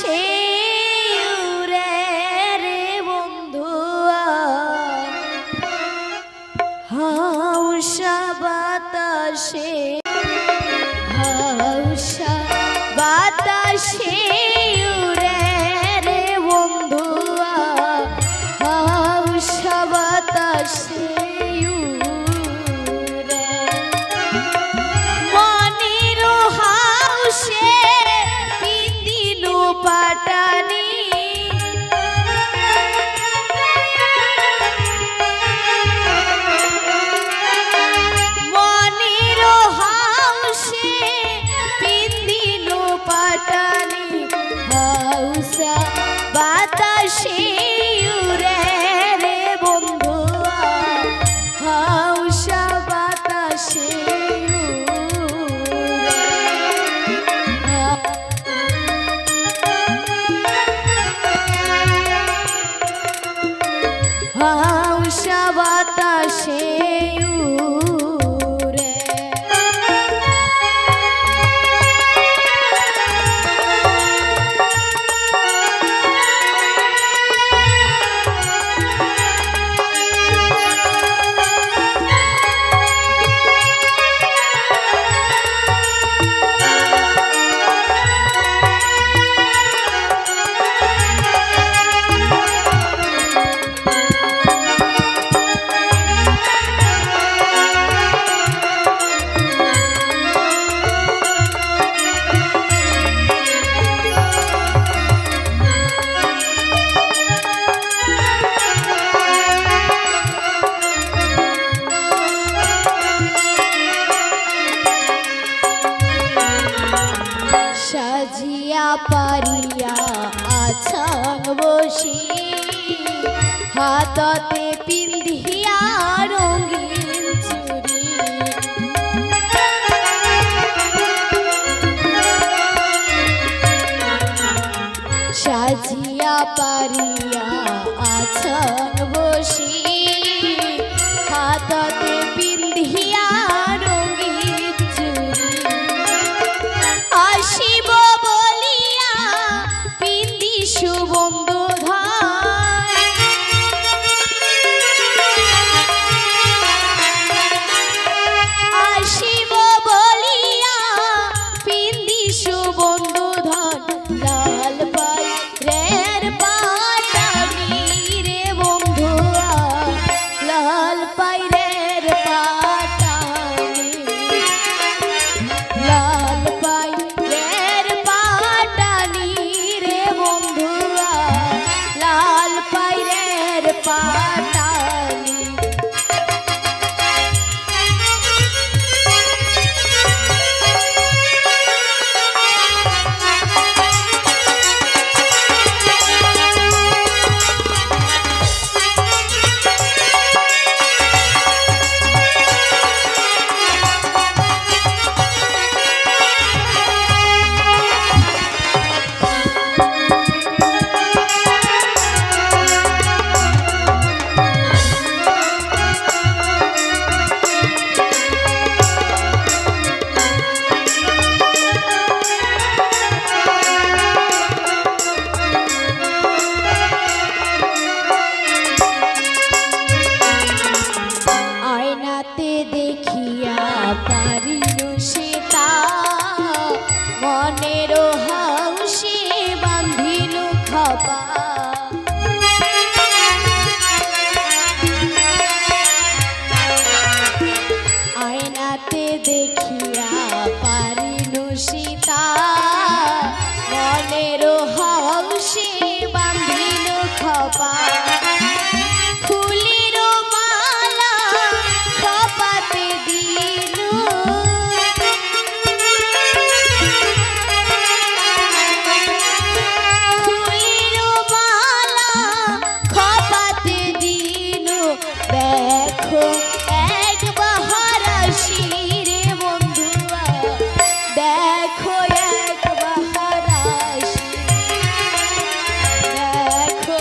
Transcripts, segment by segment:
বাতাসে উড়ে রে বন্ধুয়া, হাওয়া বাতাসে, হাওয়া বাতাসে উড়ে রে বন্ধুয়া, হাওয়া বাতাসে পাটানি মনির হাউসে পিন্দিনু পাটানি, হাউসা বাতাসে উড়ে রে বন্ধুয়া, হাউসা বাতাসে হাওয়া বাতাসে উড়ে। সাজিয়া পারিয়া আছান বসি, হাততে পিন্ধিয়া রঙিন চুড়ি, সাজিয়া পারিয়া আছান বসি, হাততে পিন্ধিয়া রঙিন চুড়ি, আসিব বলিয়া পিন্দি সুবন্ধু ধর, আসিব বলিয়া পিন্দি সুবন্ধু ধর, লাল পাইরের পাটানি রে বন্ধুয়া, লাল পাইরের পাটানি, লাল পাইরের পাটানি রে বন্ধুয়া, লাল পাইরের পাটানি। আয়নাতে দেখিয়া পারিনু সেটা, মনের হাউসে বান্ধিনু খপা, আয়নাতে দেখিয়া পারিনু সীতা, মনের হাউসে বান্ধিনু খপা, ফুলের মালা খপাতে দিনু, ফুলের মালা খপাতে দিনু, দেখো একবার আসি রে বন্ধুয়া, দেখো একবার আসি, দেখো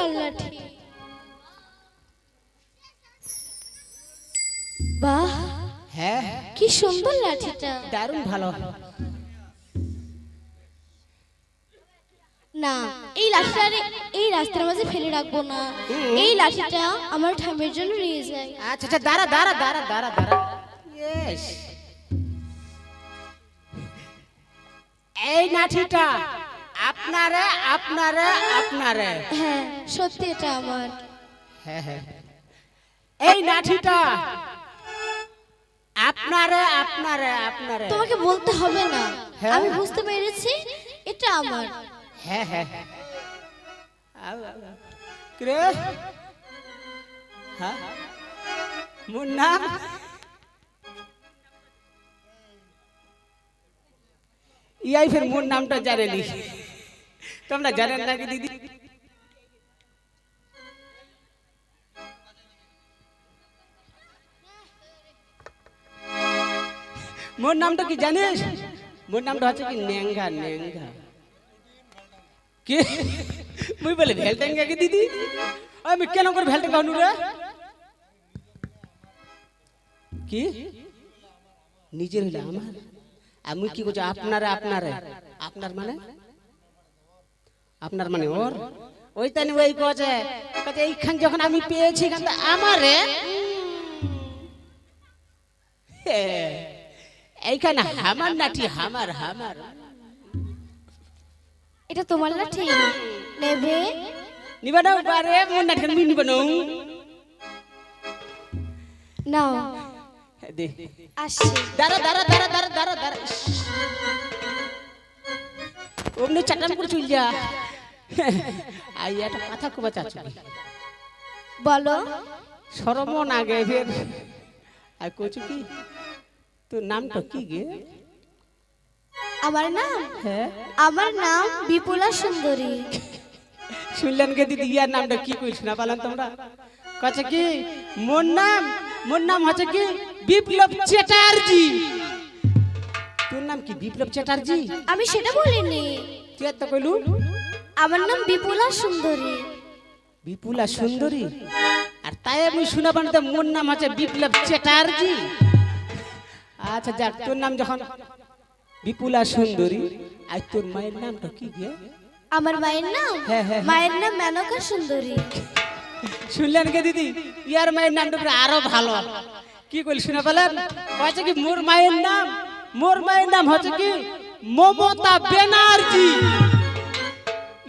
চমৎকার লাঠি। বাহ, হ্যাঁ কি সুন্দর লাঠিটা। দারুণ ভালো। না, এই লাঠিটা এই রাস্তার মাঝে ফেলে রাখবো না। এই লাঠিটা আমার ঠামের জন্য নিয়ে যাই। আচ্ছা আচ্ছা, দাঁড়া দাঁড়া দাঁড়া দাঁড়া দাঁড়া। ইয়েস, এই লাঠিটা আপনারে আপনারে আপনারে। হ্যাঁ, সত্যি এটা আমার। হ্যাঁ হ্যাঁ, এই লাঠিটা আপনারে আপনারে আপনারে। তোমাকে বলতে হবে না, হ্যাঁ। আমি বুঝতে পেরেছি এটা আমার। হ্যাঁ হ্যাঁ, রে হ্যাঁ, মোর নাম ইয়াই, ফের মোর নামটা জানেনি, তোমরা জানেন নাকি দিদি? মোর নামটা কি জানিস? মোর নামটা হচ্ছে কি নেঙ্গা। নেঙ্গা কি মুই বলে ভেলটেঙ্গা কি দিদি? আমি কেন করে ভেলটেঙ্গা হনু রে? কি নিজের হইলে আমার? আমি কি করছি আপনারে আপনারে? আপনার মানে আপনার মানে ওর ওই তানি ওই কছে কছে এইখান যখন আমি পেয়েছি এখান তো আমারে এইখানে হামার নাটি হামার হামার। এটা তোমার লাঠি, নেবে? নিবা না পারে মোর নাটি আমি নিবা না। নাও, দে আসছি। দাঁড়া দাঁড়া দাঁড়া দাঁড়া দাঁড়া দাঁড়া, ওমনি চাটান করে চল যা। আই একটা কথা কবা চাচ্ছি, বলো। শরম না গে ফের। আর কইছো কি তোর নামটা কি গে? আমার নাম? হ্যাঁ, আমার নাম বিপুলা সুন্দরী। শুনলেন গে দিদি, ইয়ার নামটা কি কইছ না পালেন তোমরা? কচ্ছে কি মোর নাম হচ্ছে কি বিপ্লব চ্যাটার্জি। তোর নাম কি বিপ্লব চ্যাটার্জি? আমি সেটা বলিনি, তুই এত কইলু আমার নাম বিপুলা সুন্দরী। বিপুলা সুন্দরী? আর তাই আমি শুনা পান তো মোর নাম হচ্ছে বিপ্লব চ্যাটার্জি। আচ্ছা যাক, তোর নাম যখন বিপুলা সুন্দরী, আর তোর মায়ের নামটা কি গে? আমার মায়ের নাম? হ্যাঁ, হ্যাঁ। মায়ের নাম মেনকা সুন্দরী। শুনলেন কে দিদি, ইয়ার মায়ের নামটা আরো ভালো। কি কইল শুনে পেলেন? কইছে কি মোর মায়ের নাম হচ্ছে কি মমতা ব্যানার্জি।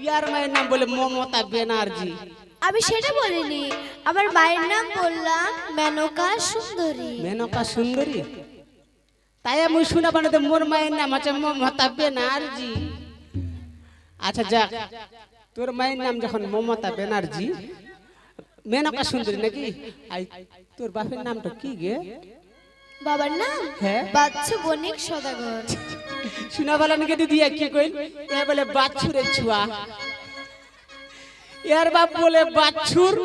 ইয়ার মায়ের নাম বলে মমতা ব্যানার্জি। আমি সেটা বলিনি, আমার মায়ের নাম বললাম মেনকা সুন্দরী। মেনকা সুন্দরী? তাই আমি শুনে বানাতে মোর মায়ের নাম হচ্ছে মমতা ব্যানার্জি। আচ্ছা যাক, তোর মায়ের নাম যখন মমতা ব্যানার্জি, মেনকা সুন্দরী নাকি, আই তোর বাপের নামটা কি গে? বাবার নাম? হ্যাঁ, বাচ্চু বণিক সদাগর। শুনা ভালো নাকি দিদি? কি কইল? এ বলে বাছুরের ছুয়া। এর বাপ বলে বাছুর,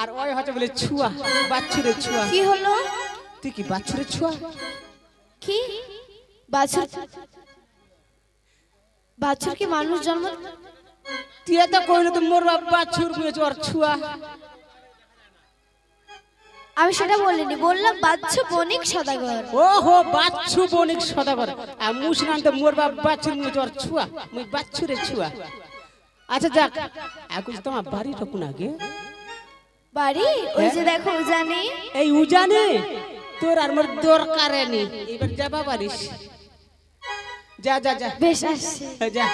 আর ওই হচ্ছে বলে ছুয়া, বাছুরের ছুয়া। কি হলো? তুই কি বাছুরের ছুয়া? কি বাছুর? বাছুর কি মানুষ জন্ম? তুই এত কইল তো মোর বাপ বাছুর বুঝেছ আর ছুয়া। আমি সেটা বলিনি, বললাম বাচ্চু বণিক সদাগর। ওহো, বাচ্চু বণিক সদাগর। আর মুসনান তো মোর বাপ বাছুর বুঝেছ আর ছুয়া, মুই বাছুরের ছুয়া। আচ্ছা যাক, এখন তোমার বাড়িটা কোন আগে? বাড়ি ওই যে দেখো উজানে। এই উজানে? তোর আর মোর দরকারে নেই, এবার যাবা পারিস। যা যা যা, বেশ আসছে। যা।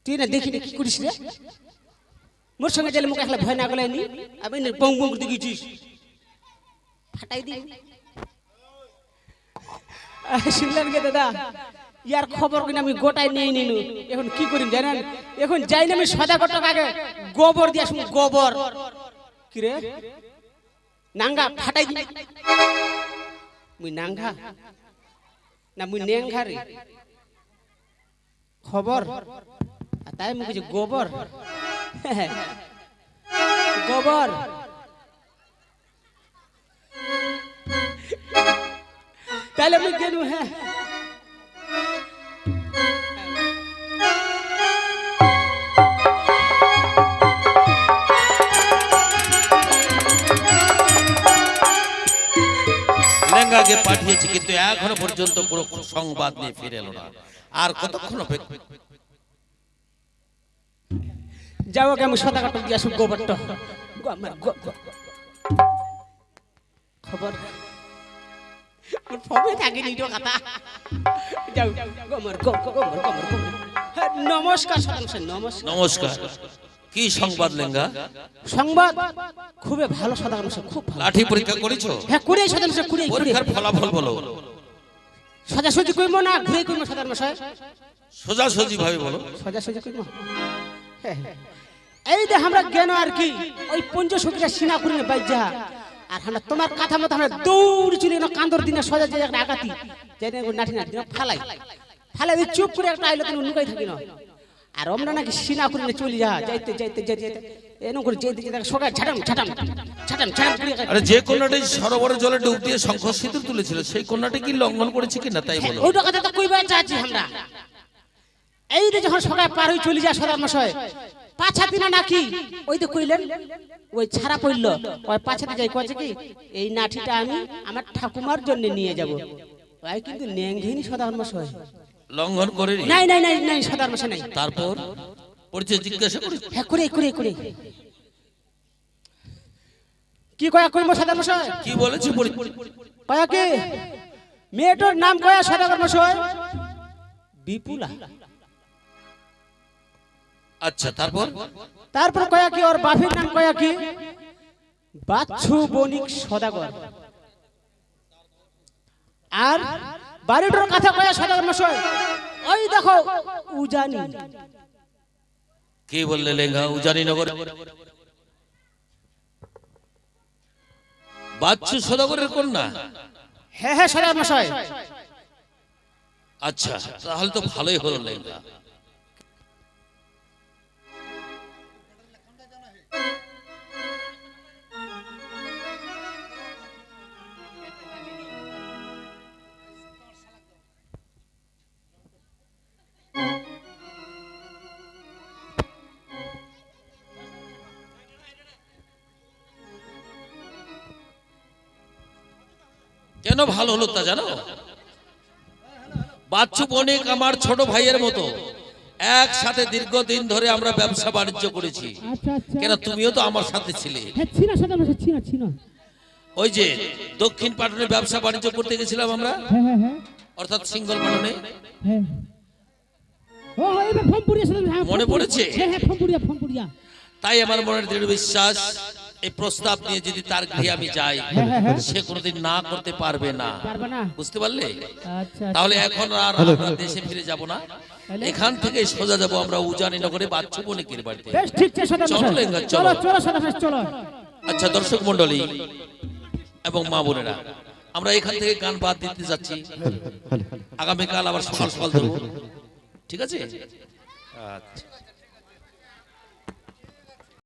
তুই না দেখিনি কি করিস রে? মোর সঙ্গে গেলে মুখ একলা ভয় না গেলে নি, আমি বং বং করতে গেছিস, ফাটাই দি। শুনলেন কে দাদা, ইয়ার খবর কিনা আমি গোটাই নিয়ে নিনু। এখন কি করিম জানেন? এখন যাই না আমি সদাগর আগে গোবর দিয়ে আসুন, গোবর। কি রে নাঙ্গা, ফাটাই দি। মুই নাঙ্গা না মুই নেঙ্গা রে? খবর তাই মুই কিছু গোবর। গোবর তাহলে মুই গেলু। হ্যাঁ, লেঙ্গাকে পাঠিয়েছি, কিন্তু এখনো পর্যন্ত কোনো সংবাদ নিয়ে ফিরে এলো না। আর কতক্ষণ অপেক্ষা? যাও আগে আমি সদা কাটক দিয়ে আসুক গোবরটা। খবর ওর ফবে থাকে নিটো কথা। যাও গোমর গোমর গোমর গোমর। হ্যাঁ, নমস্কার সদাগর, নমস্কার। নমস্কার। কি সংবাদ লেঙ্গা? সংবাদ খুবই ভালো সদাগর, খুব ভালো। লাঠি পরীক্ষা করেছো? হ্যাঁ করে সদাগর, করে করে। পরীক্ষার ফলাফল বলো। সোজাসুজি কইমো না ঘুরে কইমো সদাগর মশাই? সোজাসুজি ভাবে বলো। সোজাসুজি কইমো। হ্যাঁ, এই যে আমরা জ্ঞান আর কি ওই পঞ্চসখীরা সিনা করে বাইজা, আর আমরা তোমার কথা মতো আমরা দৌড়ি চলে না কান্দর দিনে সোজা যে একটা আগাতি যাই না নাঠি নাঠি ফালাই ফালাই চুপ করে একটা আইলো তুমি নুকাই থাকি না। আর আমরা নাকি সিনা করে চলে যা যাইতে যাইতে যাইতে এরকম করে যেতে যেতে সকাল ঝাটাম ঝাটাম ঝাটাম ঝাটাম করে। আরে যে কন্যাটি সরোবরের জলে ডুব দিয়ে শঙ্খ সিঁদুর তুলেছিল সেই কন্যাটি কি লঙ্ঘন করেছে কিনা তাই বলো। ওইটা কথা তো কইবা চাচ্ছি আমরা। এই যে যখন সকাল পার হয়ে চলে যায় সদার মশাই পাছাতি না নাকি ওই তো কইলেন ওই ছাড়া পড়লো ওই পাছাতে যাই কয়েছে কি এই নাঠিটা আমি আমার ঠাকুমার জন্য নিয়ে যাব। ভাই কিন্তু নেংঘেনি সদার মশাই লঙ্ঘন করেনি? নাই নাই নাই নাই সদার মশাই নাই। তারপর পরিচয় জিজ্ঞাসা করেছে? হ্যাঁ করে করে করে কি কয়া কইমো সদার মশাই? কি বলেছে? কয়া কি মেয়েটার নাম কয়া সদার মশাই বিপুলা। আচ্ছা তারপর? তারপর কয়া কি ওর বাপের নাম কয়া কি বাচ্চু বণিক সদাগর। আর বাড়িটার কথা কয়া সদাগর মশাই ওই দেখো উজানি। কে বললে লেঙ্গা? উজানি নগর বাচ্চু সদাগরের কন্যা? হ্যাঁ হ্যাঁ সদাগর মশাই। আচ্ছা তাহলে তো ভালোই হলো লেঙ্গা। কেন ভালো হলো তা জানো? বাচ্চু বণিক আমার ছোট ভাইয়ের মতো, একসাথে দীর্ঘদিন ধরে আমরা ব্যবসা বাণিজ্য করেছি। কেন তুমিও তো আমার সাথে ছিলে। ওই যে দক্ষিণ পাটনে ব্যবসা বাণিজ্য করতে গেছিলাম আমরা, অর্থাৎ সিঙ্গল পাটনে। মনে পড়েছে? তাই আমার মনের দৃঢ় বিশ্বাস এই প্রস্তাব নিয়ে যদি তার গৃহে আমি যাই সে কোনোদিন না করতে পারবে না। বুঝতে পারলে? তাহলে এখন আর আমরা দেশে ফিরে যাব না, এখান থেকে সোজা যাব আমরা উজানি নগরে বাচ্চু বণিকের বাড়িতে। চলো লেঙ্গা চলো। আচ্ছা দর্শক মন্ডলী এবং মা বোনেরা, আমরা এখান থেকে গান বাদ দিতে যাচ্ছি। আগামীকাল আবার সকাল সকাল ধরবো, ঠিক আছে? আচ্ছা।